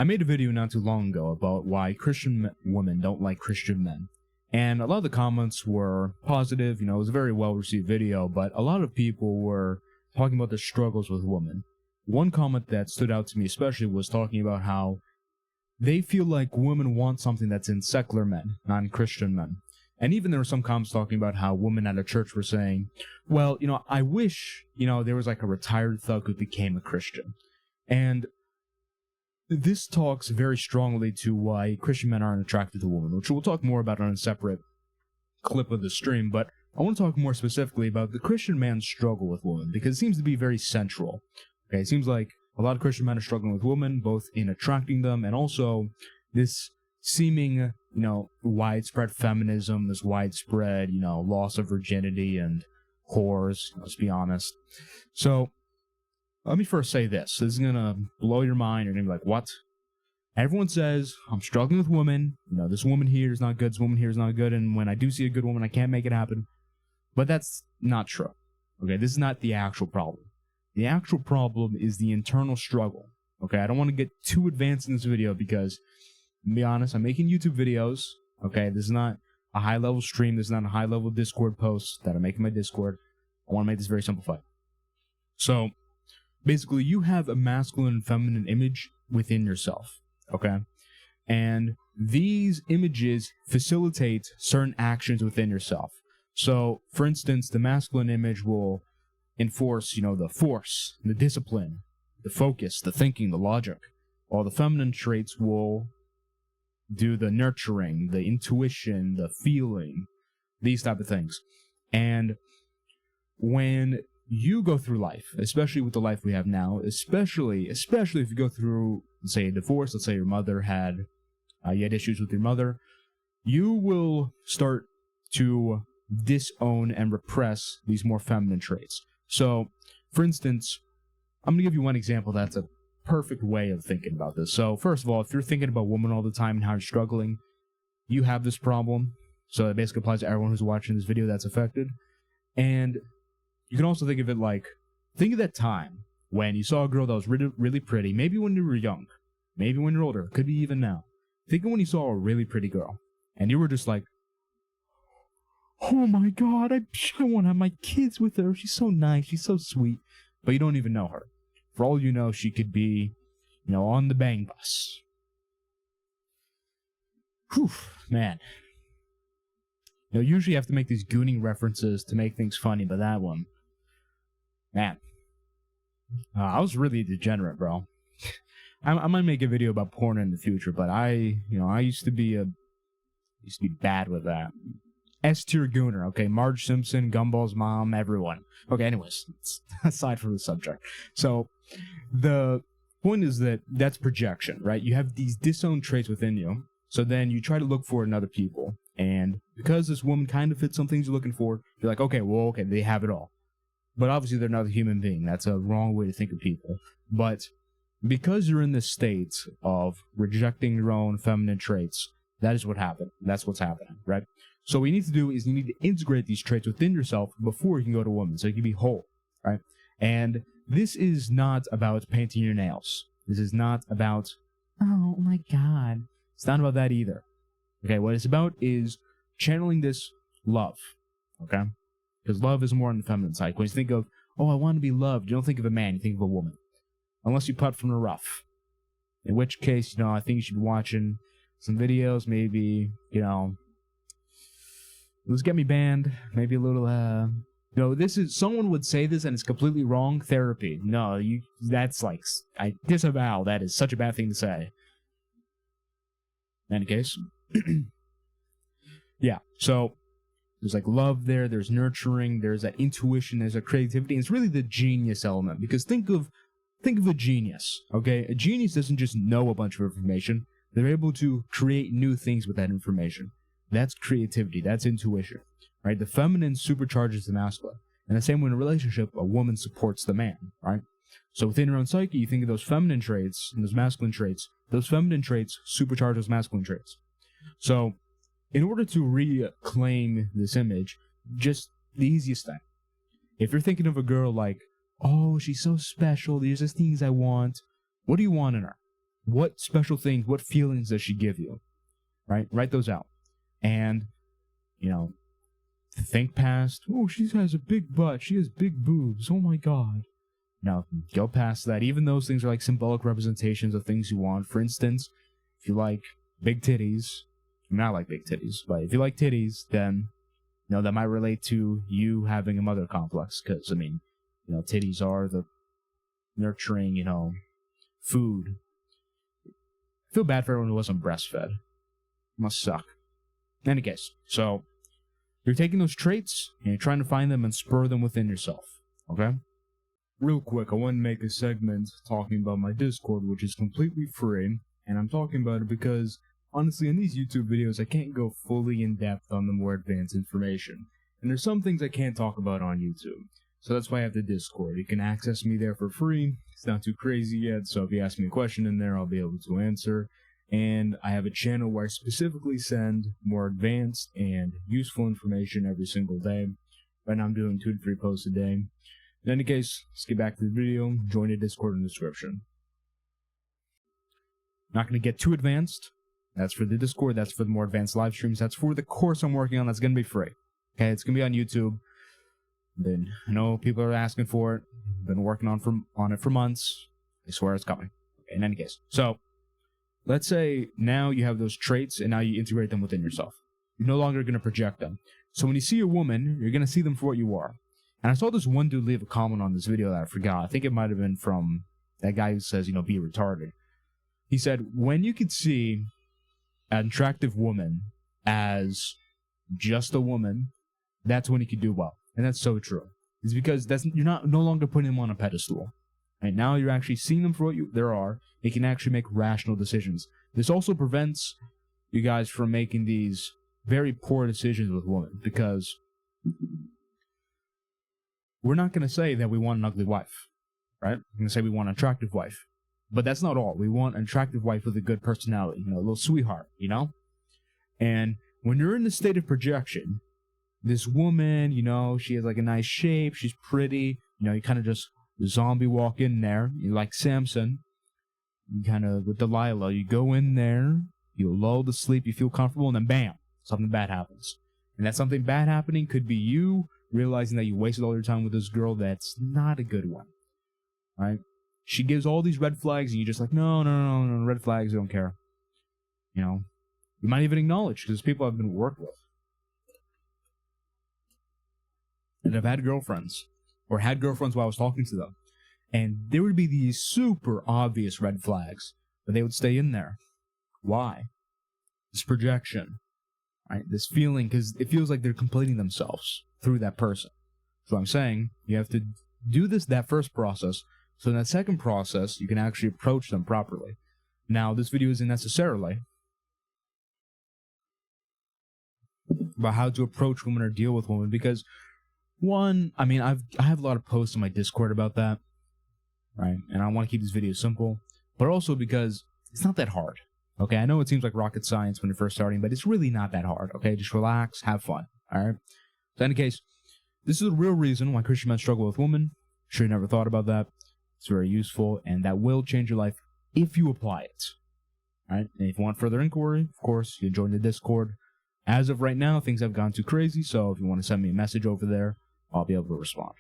I made a video not too long ago about why Christian women don't like Christian men. And a lot of the comments were positive, it was a very well-received video, but a lot of people were talking about their struggles with women. One comment that stood out to me especially was talking about how they feel like women want something that's in secular men, not in Christian men. And even there were some comments talking about how women at a church were saying, well, I wish, there was like a retired thug who became a Christian. And this talks very strongly to why Christian men aren't attracted to women, which we'll talk more about on a separate clip of the stream, but I want to talk more specifically about the Christian man's struggle with women, because it seems to be very central. Okay, it seems like a lot of Christian men are struggling with women, both in attracting them and also this seeming, widespread feminism, this widespread, loss of virginity and whores, let's be honest. So, let me first say this. This is going to blow your mind. You're going to be like, what? Everyone says, I'm struggling with women. This woman here is not good. This woman here is not good. And when I do see a good woman, I can't make it happen. But that's not true. Okay, this is not the actual problem. The actual problem is the internal struggle. Okay, I don't want to get too advanced in this video because, to be honest, I'm making YouTube videos. Okay, this is not a high-level stream. This is not a high-level Discord post that I'm making my Discord. I want to make this very simplified. So, basically, you have a masculine and feminine image within yourself, okay? And these images facilitate certain actions within yourself. So, for instance, the masculine image will enforce, the force, the discipline, the focus, the thinking, the logic. While the feminine traits will do the nurturing, the intuition, the feeling, these type of things. And when you go through life, especially with the life we have now, especially if you go through, let's say, a divorce, let's say your mother you had issues with your mother, you will start to disown and repress these more feminine traits. So, for instance, I'm going to give you one example that's a perfect way of thinking about this. So, first of all, if you're thinking about women all the time and how you're struggling, you have this problem. So it basically applies to everyone who's watching this video that's affected. And you can also think of it like, think of that time when you saw a girl that was really, really pretty, maybe when you were young, maybe when you're older, could be even now. Think of when you saw a really pretty girl, and you were just like, oh my god, I want to have my kids with her, she's so nice, she's so sweet, but you don't even know her. For all you know, she could be, on the bang bus. Whew, man. Usually you have to make these gooning references to make things funny, but that one, man, I was really degenerate, bro. I might make a video about porn in the future, but I used to be bad with that. S-tier gooner, okay? Marge Simpson, Gumball's mom, everyone. Okay, anyways, aside from the subject. So, the point is that that's projection, right? You have these disowned traits within you, so then you try to look for it in other people, and because this woman kind of fits some things you're looking for, you're like, okay, they have it all. But obviously they're not a human being. That's a wrong way to think of people. But because you're in this state of rejecting your own feminine traits, that is what happened. That's what's happening, right? So what you need to do is you need to integrate these traits within yourself before you can go to women, so you can be whole, right? And this is not about painting your nails. This is not about, oh my god. It's not about that either. Okay, what it's about is channeling this love, okay? Because love is more on the feminine side. When you think of, oh, I want to be loved, you don't think of a man, you think of a woman. Unless you putt from the rough. In which case, I think you should be watching some videos, maybe, let's get me banned, maybe a little, this is, someone would say this and it's completely wrong, therapy. No, that's like, I disavow, that is such a bad thing to say. In any case, yeah, so there's like love there, there's nurturing, there's that intuition, there's a creativity, and it's really the genius element, because think of a genius, okay? A genius doesn't just know a bunch of information, they're able to create new things with that information. That's creativity, that's intuition, right? The feminine supercharges the masculine, and the same way in a relationship, a woman supports the man, right? So within your own psyche, you think of those feminine traits and those masculine traits. Those feminine traits supercharge those masculine traits. So, in order to reclaim this image, just the easiest thing. If you're thinking of a girl like, oh, she's so special, these are things I want. What do you want in her? What special things, what feelings does she give you? Right? Write those out. And, think past, oh, she has a big butt, she has big boobs, oh my god. Now, go past that. Even those things are like symbolic representations of things you want. For instance, if you like big titties, I mean, I like big titties, but if you like titties, then, that might relate to you having a mother complex. Because, titties are the nurturing, food. I feel bad for everyone who wasn't breastfed. Must suck. In any case, so you're taking those traits and you're trying to find them and spur them within yourself. Okay? Real quick, I want to make a segment talking about my Discord, which is completely free, and I'm talking about it because, honestly, in these YouTube videos, I can't go fully in depth on the more advanced information, and there's some things I can't talk about on YouTube, so that's why I have the Discord. You can access me there for free. It's not too crazy yet, so if you ask me a question in there, I'll be able to answer, and I have a channel where I specifically send more advanced and useful information every single day. Right now I'm doing 2 to 3 posts a day. In any case, let's get back to the video. Join the Discord in the description. Not going to get too advanced. That's for the Discord. That's for the more advanced live streams. That's for the course I'm working on. That's going to be free. Okay, it's going to be on YouTube. Then I know people are asking for it. I've been working on it for months. I swear it's coming. Okay, in any case, so let's say now you have those traits and now you integrate them within yourself. You're no longer going to project them. So when you see a woman, you're going to see them for what you are. And I saw this one dude leave a comment on this video that I forgot. I think it might have been from that guy who says, be retarded. He said, when you could see an attractive woman as just a woman, that's when you could do well. And that's so true. It's because you're no longer putting them on a pedestal. Right now you're actually seeing them for what they are. You can actually make rational decisions. This also prevents you guys from making these very poor decisions with women, because we're not going to say that we want an ugly wife, right? We're going to say we want an attractive wife. But that's not all. We want an attractive wife with a good personality, a little sweetheart, And when you're in the state of projection, this woman, she has like a nice shape, she's pretty, you kind of just zombie walk in there. You like Samson, you kind of, with Delilah, you go in there, you lull to sleep, you feel comfortable, and then bam, something bad happens. And that something bad happening could be you realizing that you wasted all your time with this girl that's not a good one, right? She gives all these red flags, and you're just like, no, red flags, I don't care. You might even acknowledge, because people I've been worked with. And I've had girlfriends, or had girlfriends while I was talking to them, and there would be these super obvious red flags, but they would stay in there. Why? This projection, right? This feeling, because it feels like they're completing themselves through that person. So I'm saying you have to do that first process, so in that second process, you can actually approach them properly. Now, this video isn't necessarily about how to approach women or deal with women, because one, I have a lot of posts on my Discord about that, right? And I want to keep this video simple, but also because it's not that hard, okay? I know it seems like rocket science when you're first starting, but it's really not that hard, okay? Just relax, have fun, all right? So in any case, this is the real reason why Christian men struggle with women. Sure you never thought about that. It's very useful, and that will change your life if you apply it, all right? And if you want further inquiry, of course, you can join the Discord. As of right now, things have gone too crazy, so if you want to send me a message over there, I'll be able to respond.